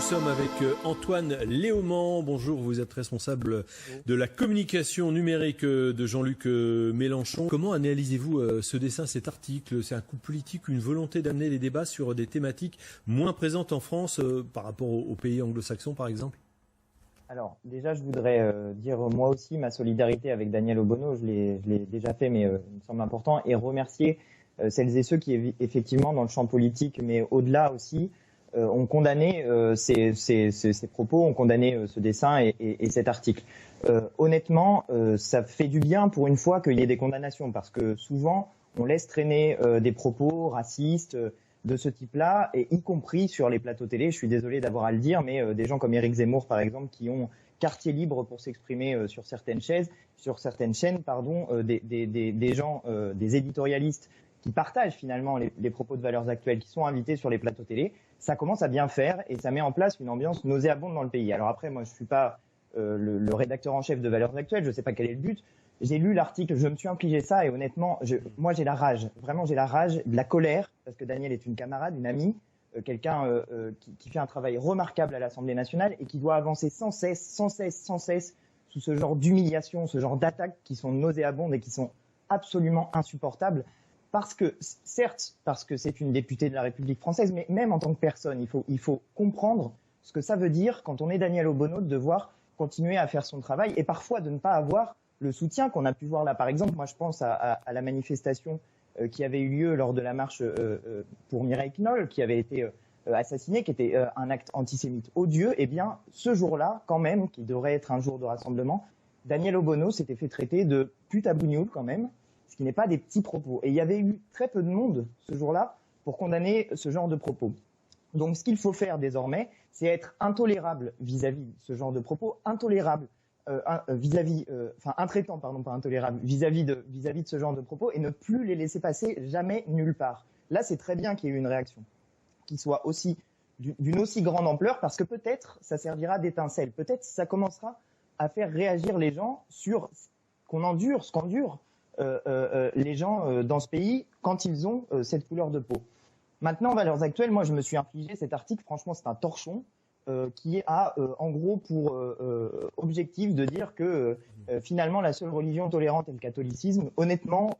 sommes avec Antoine Léaumont. Bonjour, vous êtes responsable de la communication numérique de Jean-Luc Mélenchon. Comment analysez-vous ce dessin, cet article? C'est un coup politique, une volonté d'amener les débats sur des thématiques moins présentes en France par rapport aux pays anglo-saxons, par exemple? Alors, déjà, je voudrais dire moi aussi ma solidarité avec Daniel Obono. Je l'ai déjà fait, mais il me semble important, et remercier celles et ceux qui, effectivement, dans le champ politique, mais au-delà aussi, ont condamné ces propos, ont condamné ce dessin et cet article. Honnêtement, ça fait du bien pour une fois qu'il y ait des condamnations, parce que souvent, on laisse traîner des propos racistes de ce type-là, et y compris sur les plateaux télé. Je suis désolé d'avoir à le dire, mais des gens comme Éric Zemmour, par exemple, qui ont quartier libre pour s'exprimer sur certaines chaînes, des gens, des éditorialistes qui partagent finalement les propos de Valeurs Actuelles, qui sont invités sur les plateaux télé, ça commence à bien faire et ça met en place une ambiance nauséabonde dans le pays. Alors après, moi, je suis pas le rédacteur en chef de Valeurs Actuelles, je sais pas quel est le but. J'ai lu l'article, je me suis infligé ça et honnêtement, moi j'ai la rage, vraiment j'ai la rage, de la colère, parce que Daniel est une camarade, une amie, quelqu'un qui fait un travail remarquable à l'Assemblée nationale et qui doit avancer sans cesse sous ce genre d'humiliation, ce genre d'attaques qui sont nauséabondes et qui sont absolument insupportables. Parce que, certes, parce que c'est une députée de la République française, mais même en tant que personne, il faut comprendre ce que ça veut dire quand on est Daniel Obono de devoir continuer à faire son travail et parfois de ne pas avoir le soutien qu'on a pu voir là. Par exemple, moi je pense à la manifestation qui avait eu lieu lors de la marche pour Mireille Knoll, qui avait été assassinée, qui était un acte antisémite odieux. Eh bien, ce jour-là, quand même, qui devrait être un jour de rassemblement, Daniel Obono s'était fait traiter de pute à bougnoule quand même, ce qui n'est pas des petits propos. Et il y avait eu très peu de monde ce jour-là pour condamner ce genre de propos. Donc ce qu'il faut faire désormais, c'est être intolérable vis-à-vis de ce genre de propos, intraitant, pas intolérable, vis-à-vis de ce genre de propos et ne plus les laisser passer jamais nulle part. Là, c'est très bien qu'il y ait eu une réaction qui soit aussi d'une aussi grande ampleur, parce que peut-être ça servira d'étincelle, peut-être ça commencera à faire réagir les gens sur ce qu'endurent les gens dans ce pays quand ils ont cette couleur de peau. Maintenant, Valeurs Actuelles, moi je me suis infligé cet article, franchement c'est un torchon qui a en gros pour objectif de dire que finalement la seule religion tolérante est le catholicisme. Honnêtement,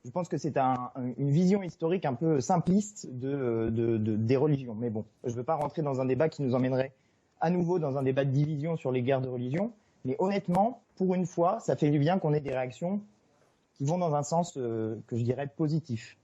je pense que c'est une vision historique un peu simpliste des religions. Mais bon, je ne veux pas rentrer dans un débat qui nous emmènerait à nouveau dans un débat de division sur les guerres de religion. Mais honnêtement, pour une fois, ça fait du bien qu'on ait des réactions qui vont dans un sens que je dirais positif.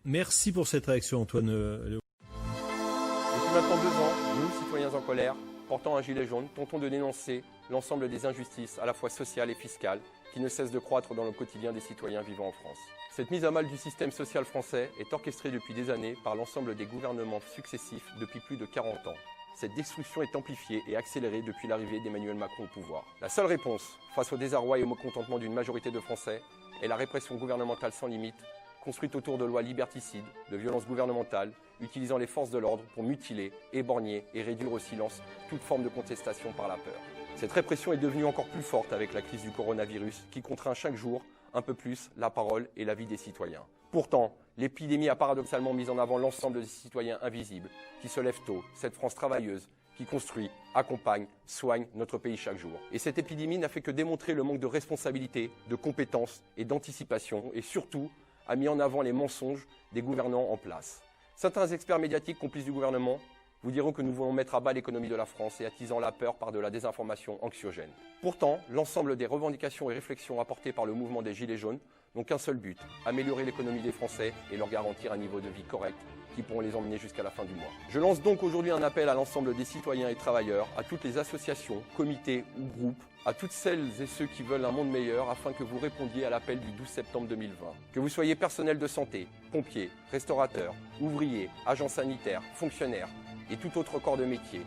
Merci pour cette réaction, Antoine Léaumont. Depuis maintenant 2 ans, nous, citoyens en colère, portant un gilet jaune, tentons de dénoncer l'ensemble des injustices, à la fois sociales et fiscales, qui ne cessent de croître dans le quotidien des citoyens vivant en France. Cette mise à mal du système social français est orchestrée depuis des années par l'ensemble des gouvernements successifs depuis plus de 40 ans. Cette destruction est amplifiée et accélérée depuis l'arrivée d'Emmanuel Macron au pouvoir. La seule réponse face au désarroi et au mécontentement d'une majorité de Français est la répression gouvernementale sans limite, construite autour de lois liberticides, de violences gouvernementales, utilisant les forces de l'ordre pour mutiler, éborgner et réduire au silence toute forme de contestation par la peur. Cette répression est devenue encore plus forte avec la crise du coronavirus qui contraint chaque jour un peu plus la parole et la vie des citoyens. Pourtant, l'épidémie a paradoxalement mis en avant l'ensemble des citoyens invisibles qui se lèvent tôt, cette France travailleuse qui construit, accompagne, soigne notre pays chaque jour. Et cette épidémie n'a fait que démontrer le manque de responsabilité, de compétences et d'anticipation et surtout a mis en avant les mensonges des gouvernants en place. Certains experts médiatiques complices du gouvernement vous diront que nous voulons mettre à bas l'économie de la France et attisant la peur par de la désinformation anxiogène. Pourtant, l'ensemble des revendications et réflexions apportées par le mouvement des Gilets jaunes n'ont qu'un seul but, améliorer l'économie des Français et leur garantir un niveau de vie correct qui pourront les emmener jusqu'à la fin du mois. Je lance donc aujourd'hui un appel à l'ensemble des citoyens et travailleurs, à toutes les associations, comités ou groupes, à toutes celles et ceux qui veulent un monde meilleur afin que vous répondiez à l'appel du 12 septembre 2020. Que vous soyez personnel de santé, pompiers, restaurateurs, ouvriers, agents sanitaires, fonctionnaires et tout autre corps de métier.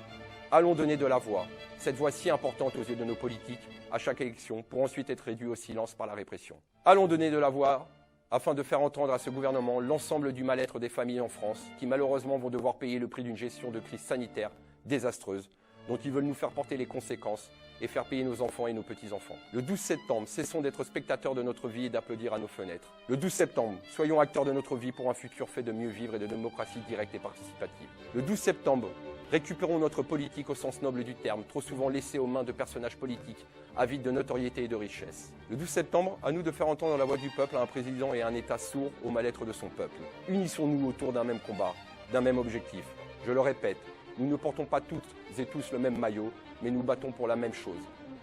Allons donner de la voix, cette voix si importante aux yeux de nos politiques, à chaque élection, pour ensuite être réduit au silence par la répression. Allons donner de la voix afin de faire entendre à ce gouvernement l'ensemble du mal-être des familles en France, qui malheureusement vont devoir payer le prix d'une gestion de crise sanitaire désastreuse, dont ils veulent nous faire porter les conséquences et faire payer nos enfants et nos petits-enfants. Le 12 septembre, cessons d'être spectateurs de notre vie et d'applaudir à nos fenêtres. Le 12 septembre, soyons acteurs de notre vie pour un futur fait de mieux vivre et de démocratie directe et participative. Le 12 septembre, Récupérons notre politique au sens noble du terme, trop souvent laissée aux mains de personnages politiques, avides de notoriété et de richesse. Le 12 septembre, à nous de faire entendre la voix du peuple à un président et à un État sourd au mal-être de son peuple. Unissons-nous autour d'un même combat, d'un même objectif. Je le répète, nous ne portons pas toutes et tous le même maillot, mais nous battons pour la même chose.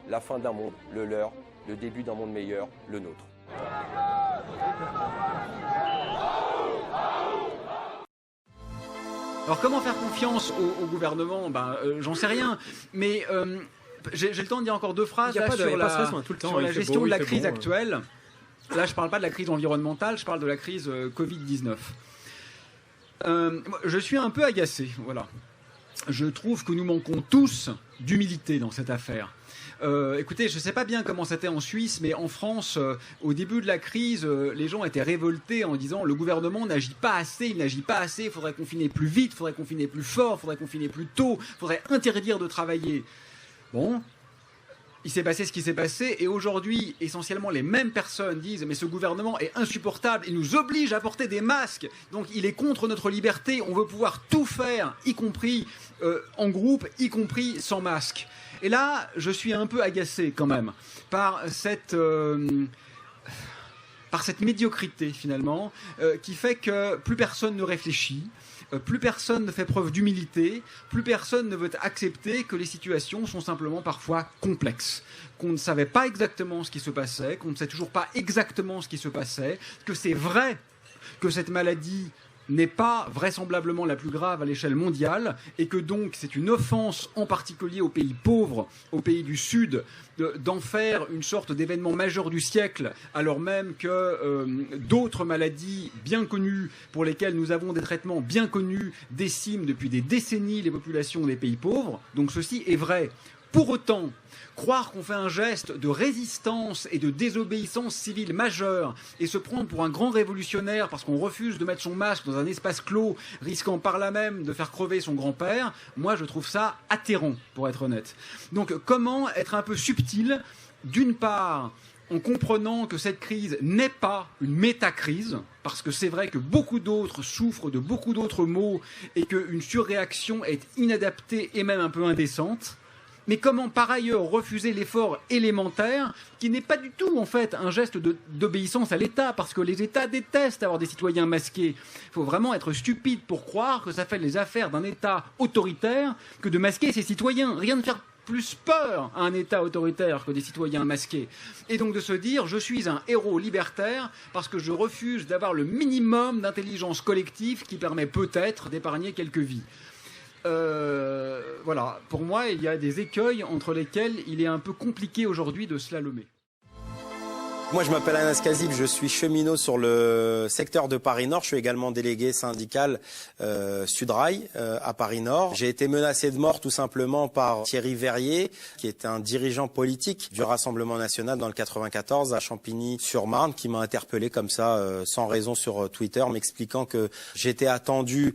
La fin d'un monde, le leur, le début d'un monde meilleur, le nôtre. Alors comment faire confiance au gouvernement? J'en sais rien, mais j'ai le temps de dire encore deux phrases là, sur la gestion de la crise actuelle. Là, je ne parle pas de la crise environnementale, je parle de la crise Covid-19. Je suis un peu agacé, voilà. Je trouve que nous manquons tous d'humilité dans cette affaire. Écoutez, je ne sais pas bien comment c'était en Suisse, mais en France, au début de la crise, les gens étaient révoltés en disant le gouvernement n'agit pas assez, il n'agit pas assez, il faudrait confiner plus vite, il faudrait confiner plus fort, il faudrait confiner plus tôt, il faudrait interdire de travailler. Bon, il s'est passé ce qui s'est passé, et aujourd'hui, essentiellement, les mêmes personnes disent mais ce gouvernement est insupportable, il nous oblige à porter des masques, donc il est contre notre liberté, on veut pouvoir tout faire, y compris en groupe, y compris sans masque. Et là, je suis un peu agacé quand même par cette médiocrité finalement, qui fait que plus personne ne réfléchit, plus personne ne fait preuve d'humilité, plus personne ne veut accepter que les situations sont simplement parfois complexes, qu'on ne savait pas exactement ce qui se passait, qu'on ne sait toujours pas exactement ce qui se passait, que c'est vrai que cette maladie n'est pas vraisemblablement la plus grave à l'échelle mondiale et que donc c'est une offense en particulier aux pays pauvres, aux pays du Sud, d'en faire une sorte d'événement majeur du siècle alors même que d'autres maladies bien connues pour lesquelles nous avons des traitements bien connus déciment depuis des décennies les populations des pays pauvres. Donc ceci est vrai. Pour autant, croire qu'on fait un geste de résistance et de désobéissance civile majeure et se prendre pour un grand révolutionnaire parce qu'on refuse de mettre son masque dans un espace clos, risquant par là même de faire crever son grand-père, moi je trouve ça atterrant, pour être honnête. Donc comment être un peu subtil, d'une part, en comprenant que cette crise n'est pas une métacrise, parce que c'est vrai que beaucoup d'autres souffrent de beaucoup d'autres maux et qu'une surréaction est inadaptée et même un peu indécente. Mais comment par ailleurs refuser l'effort élémentaire qui n'est pas du tout en fait un geste d'obéissance à l'État, parce que les États détestent avoir des citoyens masqués. Il faut vraiment être stupide pour croire que ça fait les affaires d'un État autoritaire que de masquer ses citoyens. Rien ne fait plus peur à un État autoritaire que des citoyens masqués. Et donc de se dire je suis un héros libertaire parce que je refuse d'avoir le minimum d'intelligence collective qui permet peut-être d'épargner quelques vies. Voilà, pour moi, il y a des écueils entre lesquels il est un peu compliqué aujourd'hui de slalomer. Moi, je m'appelle Anas Kazib, je suis cheminot sur le secteur de Paris-Nord. Je suis également délégué syndical Sudrail à Paris-Nord. J'ai été menacé de mort tout simplement par Thierry Verrier, qui est un dirigeant politique du Rassemblement national dans le 94 à Champigny-sur-Marne, qui m'a interpellé comme ça, sans raison sur Twitter, m'expliquant que j'étais attendu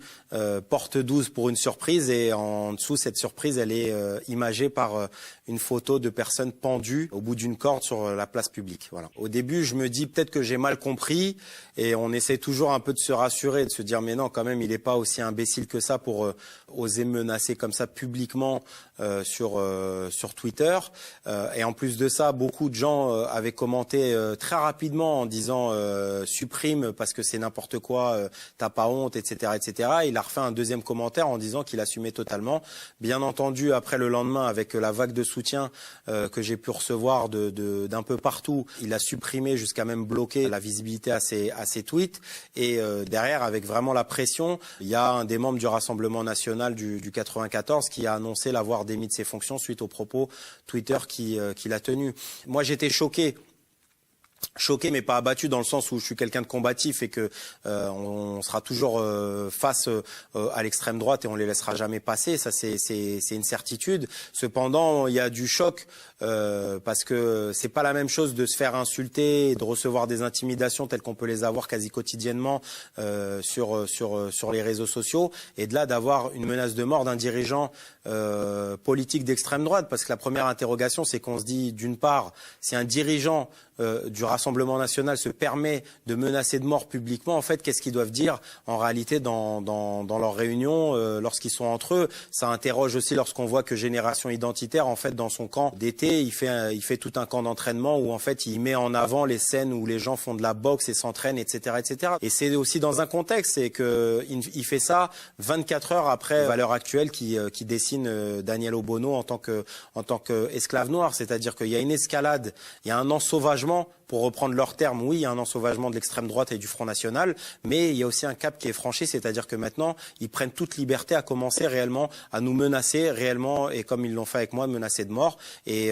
porte 12 pour une surprise, et en dessous, cette surprise, elle est imagée par une photo de personnes pendues au bout d'une corde sur la place publique. Voilà. Au début, je me dis peut-être que j'ai mal compris, et on essaie toujours un peu de se rassurer, de se dire mais non, quand même, il n'est pas aussi imbécile que ça pour oser menacer comme ça publiquement sur Twitter. Et en plus de ça, beaucoup de gens avaient commenté très rapidement en disant supprime parce que c'est n'importe quoi, t'as pas honte, etc., etc. Et il a refait un deuxième commentaire en disant qu'il assumait totalement. Bien entendu, après le lendemain, avec la vague de soutien que j'ai pu recevoir d'un peu partout, il a supprimé jusqu'à même bloquer la visibilité à ses tweets. Et derrière, avec vraiment la pression, il y a un des membres du Rassemblement national du 94 qui a annoncé l'avoir démis de ses fonctions suite aux propos Twitter qu'il a tenus. Moi, j'étais choqué mais pas abattu, dans le sens où je suis quelqu'un de combatif et que on sera toujours face à l'extrême droite et on les laissera jamais passer. Ça, c'est une certitude. Cependant, il y a du choc parce que c'est pas la même chose de se faire insulter et de recevoir des intimidations telles qu'on peut les avoir quasi quotidiennement sur les réseaux sociaux, et de là d'avoir une menace de mort d'un dirigeant politique d'extrême droite. Parce que la première interrogation, c'est qu'on se dit, d'une part, si un dirigeant du Rassemblement national se permet de menacer de mort publiquement, en fait, qu'est-ce qu'ils doivent dire en réalité dans leurs réunions lorsqu'ils sont entre eux? Ça interroge aussi lorsqu'on voit que Génération Identitaire, en fait, dans son camp d'été, il fait tout un camp d'entraînement où en fait il met en avant les scènes où les gens font de la boxe et s'entraînent, etc., etc. Et c'est aussi dans un contexte, c'est que il fait ça 24 heures après Valeurs Actuelles qui dessine Daniel Obono en tant que esclave noir, c'est-à-dire qu'il y a une escalade, il y a un ensauvagement. Pour reprendre leurs termes, oui, il y a un ensauvagement de l'extrême droite et du Front National, mais il y a aussi un cap qui est franchi, c'est-à-dire que maintenant, ils prennent toute liberté à commencer réellement à nous menacer réellement, et comme ils l'ont fait avec moi, menacer de mort. Et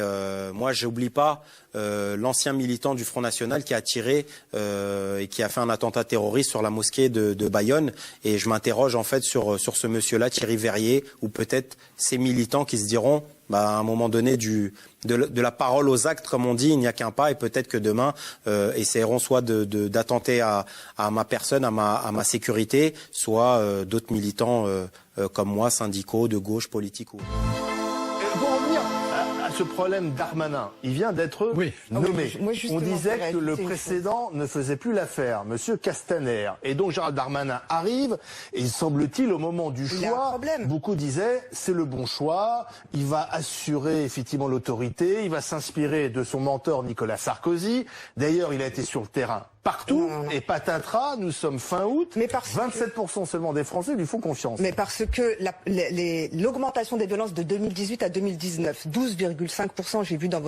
moi, j'oublie pas l'ancien militant du Front National qui a tiré et qui a fait un attentat terroriste sur la mosquée de Bayonne. Et je m'interroge en fait sur ce monsieur-là, Thierry Verrier, ou peut-être ces militants qui se diront, à un moment donné, de la parole aux actes, comme on dit, il n'y a qu'un pas, et peut-être que demain essaieront soit d'attenter à ma personne, à ma sécurité, soit d'autres militants comme moi, syndicaux, de gauche, politiques ou autres. Pour revenir à ce problème Darmanin, il vient d'être nommé. On disait que le précédent ne faisait plus l'affaire, Monsieur Castaner. Et donc Gérald Darmanin arrive, et il semble-t-il au moment du choix, beaucoup disaient c'est le bon choix, il va assurer effectivement l'autorité, il va s'inspirer de son mentor Nicolas Sarkozy. D'ailleurs, il a été sur le terrain partout, et patatras, nous sommes fin août, 27% seulement des Français lui font confiance. Mais parce que l'augmentation des violences de 2018 à 2019, 12,5%, j'ai vu dans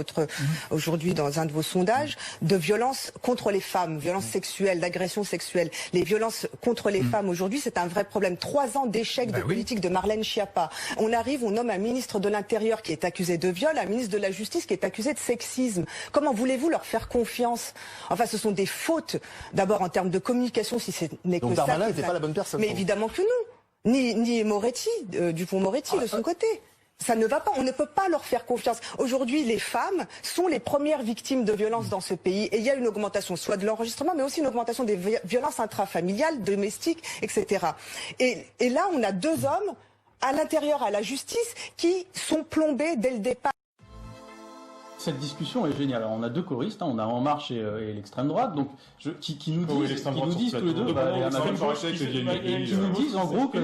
aujourd'hui dans un de vos sondages, de violences contre les femmes, violences sexuelles, d'agressions sexuelles. Les violences contre les femmes aujourd'hui, c'est un vrai problème. 3 ans d'échec de politique de Marlène Schiappa. On nomme un ministre de l'Intérieur qui est accusé de viol, un ministre de la Justice qui est accusé de sexisme. Comment voulez-vous leur faire confiance? Enfin, ce sont des fautes. D'abord en termes de communication, si ce n'est que ça. Donc Darmanin n'était pas la bonne personne. Mais évidemment que non. Ni Moretti, Dupond-Moretti de son côté. Ça ne va pas, on ne peut pas leur faire confiance. Aujourd'hui, les femmes sont les premières victimes de violences dans ce pays. Et il y a une augmentation, soit de l'enregistrement, mais aussi une augmentation des violences intrafamiliales, domestiques, etc. Et là, on a 2 hommes à l'intérieur, à la justice, qui sont plombés dès le départ. Cette discussion est géniale. Alors, on a 2 choristes, on a En Marche et l'extrême droite, donc qui nous disent tous les deux, qui nous disent en gros que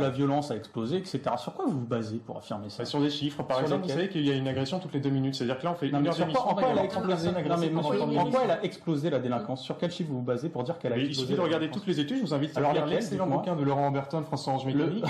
la violence a explosé, etc. Sur quoi vous vous basez pour affirmer ça? Sur des chiffres, par exemple, vous savez qu'il y a une agression toutes les 2 minutes, c'est-à-dire que là on fait une heure d'émission. En quoi elle a explosé? En quoi elle a explosé la délinquance? Sur quel chiffre vous vous basez pour dire qu'elle a explosé? Il suffit de regarder toutes les études. Je vous invite à lire l'excellent bouquin de Laurent Humberton, France Orange Mécanique.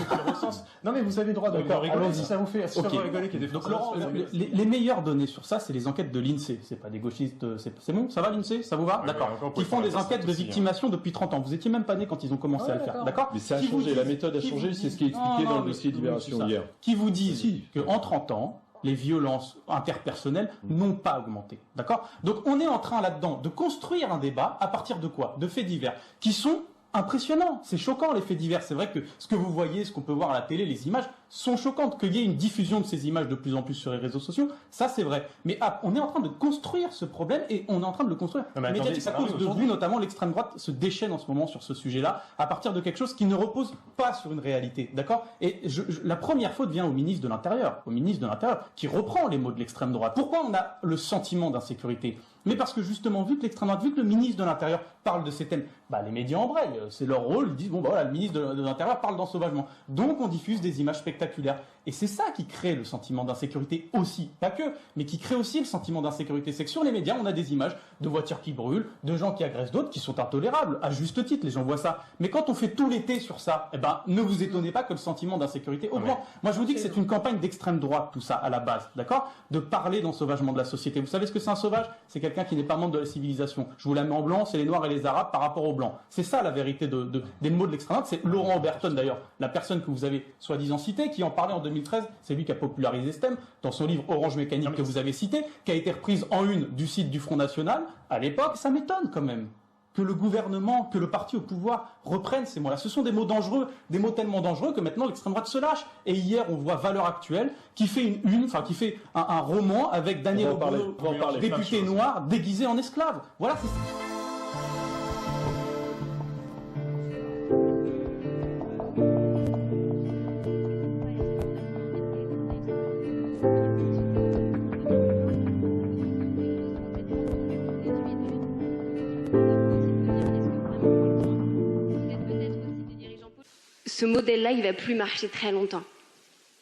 Non mais vous avez le droit de rigoler si ça vous fait rigoler qu'il y ait des Français. Les meilleures données sur ça, c'est les enquêtes de l'INSEE. C'est pas des gauchistes, c'est bon, ça va l'INSEE, ça vous va? D'accord. Qui font des enquêtes de victimation depuis 30 ans. Vous étiez même pas né quand ils ont commencé à le faire, d'accord? Mais ça a changé, la méthode a changé, c'est ce qui est expliqué dans le dossier Libération hier. Qui vous disent qu'en 30 ans, les violences interpersonnelles n'ont pas augmenté, d'accord? Donc on est en train là-dedans de construire un débat à partir de quoi? De faits divers, qui sont impressionnant, c'est choquant les faits divers. C'est vrai que ce que vous voyez, ce qu'on peut voir à la télé, les images sont choquantes. Qu'il y ait une diffusion de ces images de plus en plus sur les réseaux sociaux, ça c'est vrai. Mais on est en train de construire ce problème et on est en train de le construire médiatiquement. À cause de vous, notamment l'extrême droite se déchaîne en ce moment sur ce sujet-là à partir de quelque chose qui ne repose pas sur une réalité, d'accord? Et la première faute vient au ministre de l'Intérieur, qui reprend les mots de l'extrême droite. Pourquoi on a le sentiment d'insécurité? Mais parce que justement, vu que l'extrême droite, vu que le ministre de l'Intérieur parle de ces thèmes, les médias embrayent, c'est leur rôle, ils disent le ministre de l'Intérieur parle d'ensauvagement. Donc on diffuse des images spectaculaires. Et c'est ça qui crée le sentiment d'insécurité aussi, pas que, mais qui crée aussi le sentiment d'insécurité. C'est que sur les médias, on a des images de voitures qui brûlent, de gens qui agressent d'autres, qui sont intolérables, à juste titre, les gens voient ça. Mais quand on fait tout l'été sur ça, ne vous étonnez pas que le sentiment d'insécurité augmente. Moi je vous dis que c'est une campagne d'extrême droite, tout ça, à la base, d'accord? De parler d'ensauvagement de la société. Vous savez ce que c'est un sauvage? C'est quelqu'un qui n'est pas membre de la civilisation. Je vous la mets en blanc, c'est les Noirs et les Arabes par rapport aux Blancs. C'est ça la vérité des mots de l'extrême droite. C'est Laurent Humberton d'ailleurs, la personne que vous avez soi-disant citée, qui en parlait en 2013. C'est lui qui a popularisé ce thème dans son livre Orange Mécanique que vous avez cité, qui a été reprise en une du site du Front National à l'époque. Ça m'étonne quand même que le gouvernement, que le parti au pouvoir reprenne ces mots-là. Ce sont des mots dangereux, des mots tellement dangereux que maintenant l'extrême droite se lâche. Et hier, on voit Valeurs Actuelles qui fait qui fait un roman avec Daniel Obono, député noir, déguisé en esclave. Voilà, c'est ça. ce modèle-là, il va plus marcher très longtemps.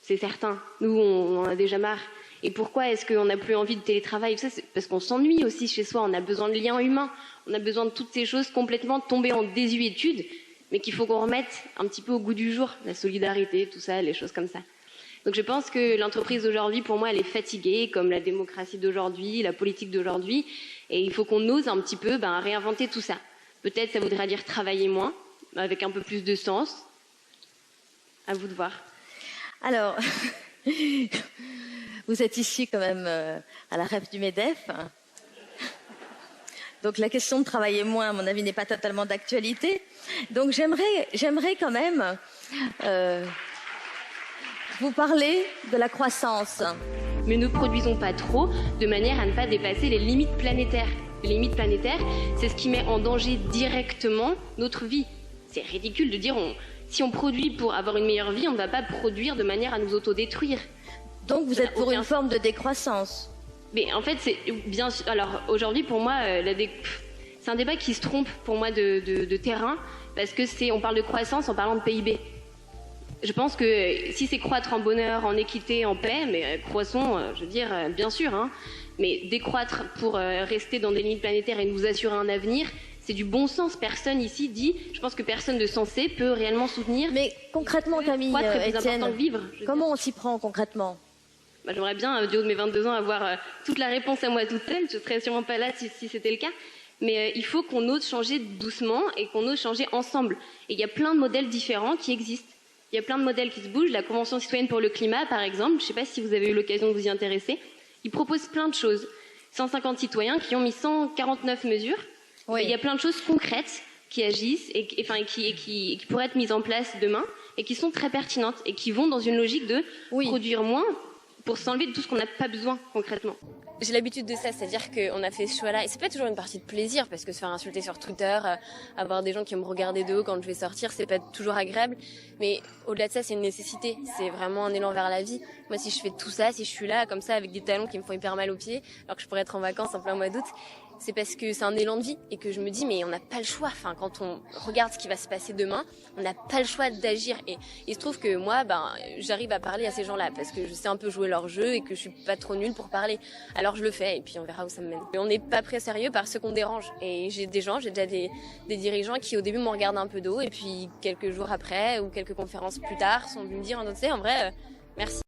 C'est certain. Nous, on en a déjà marre. Et pourquoi est-ce qu'on n'a plus envie de télétravail? Ça, c'est parce qu'on s'ennuie aussi chez soi. On a besoin de liens humains. On a besoin de toutes ces choses complètement tombées en désuétude, mais qu'il faut qu'on remette un petit peu au goût du jour. La solidarité, tout ça, les choses comme ça. Donc je pense que l'entreprise d'aujourd'hui, pour moi, elle est fatiguée, comme la démocratie d'aujourd'hui, la politique d'aujourd'hui. Et il faut qu'on ose un petit peu réinventer tout ça. Peut-être ça voudra dire travailler moins, avec un peu plus de sens. À vous de voir. Alors, vous êtes ici quand même à la REF du MEDEF. Donc la question de travailler moins, à mon avis, n'est pas totalement d'actualité. Donc j'aimerais quand même vous parler de la croissance. Mais ne produisons pas trop, de manière à ne pas dépasser les limites planétaires. Les limites planétaires, c'est ce qui met en danger directement notre vie. C'est ridicule de dire si on produit pour avoir une meilleure vie, on ne va pas produire de manière à nous autodétruire. Donc vous êtes pour une forme de décroissance? Mais en fait, c'est bien sûr. Alors aujourd'hui, pour moi, c'est un débat qui se trompe pour moi de terrain, parce que on parle de croissance en parlant de PIB. Je pense que si c'est croître en bonheur, en équité, en paix, mais croissons, je veux dire, bien sûr, hein, mais décroître pour rester dans des limites planétaires et nous assurer un avenir, c'est du bon sens. Personne ici dit, je pense que personne de sensé peut réellement soutenir. Mais concrètement, Camille, Etienne, vivre, comment on s'y prend concrètement? J'aimerais bien, du haut de mes 22 ans, avoir toute la réponse à moi toute seule. Je serais sûrement pas là si c'était le cas. Mais il faut qu'on ose changer doucement et qu'on ose changer ensemble. Et il y a plein de modèles différents qui existent. Il y a plein de modèles qui se bougent. La Convention citoyenne pour le climat, par exemple, je ne sais pas si vous avez eu l'occasion de vous y intéresser, ils proposent plein de choses. 150 citoyens qui ont mis 149 mesures. Oui. Et il y a plein de choses concrètes qui agissent et qui pourraient être mises en place demain et qui sont très pertinentes et qui vont dans une logique de produire moins pour s'enlever de tout ce qu'on n'a pas besoin concrètement. J'ai l'habitude de ça, c'est-à-dire qu'on a fait ce choix-là, et c'est pas toujours une partie de plaisir, parce que se faire insulter sur Twitter, avoir des gens qui me regarder de haut quand je vais sortir, c'est pas toujours agréable, mais au-delà de ça, c'est une nécessité, c'est vraiment un élan vers la vie. Moi, si je fais tout ça, si je suis là, comme ça, avec des talons qui me font hyper mal aux pieds, alors que je pourrais être en vacances en plein mois d'août, c'est parce que c'est un élan de vie, et que je me dis, mais on n'a pas le choix, enfin, quand on regarde ce qui va se passer demain, on n'a pas le choix d'agir, et il se trouve que moi, j'arrive à parler à ces gens-là, parce que je sais un peu jouer leur jeu, et que je suis pas trop nulle pour parler. Alors je le fais, et puis on verra où ça me mène. Mais on n'est pas pris au sérieux par ceux qu'on dérange, et j'ai déjà des dirigeants qui au début m'ont regardé un peu de haut, et puis quelques jours après, ou quelques conférences plus tard, sont venus me dire, tu sais, en vrai, merci.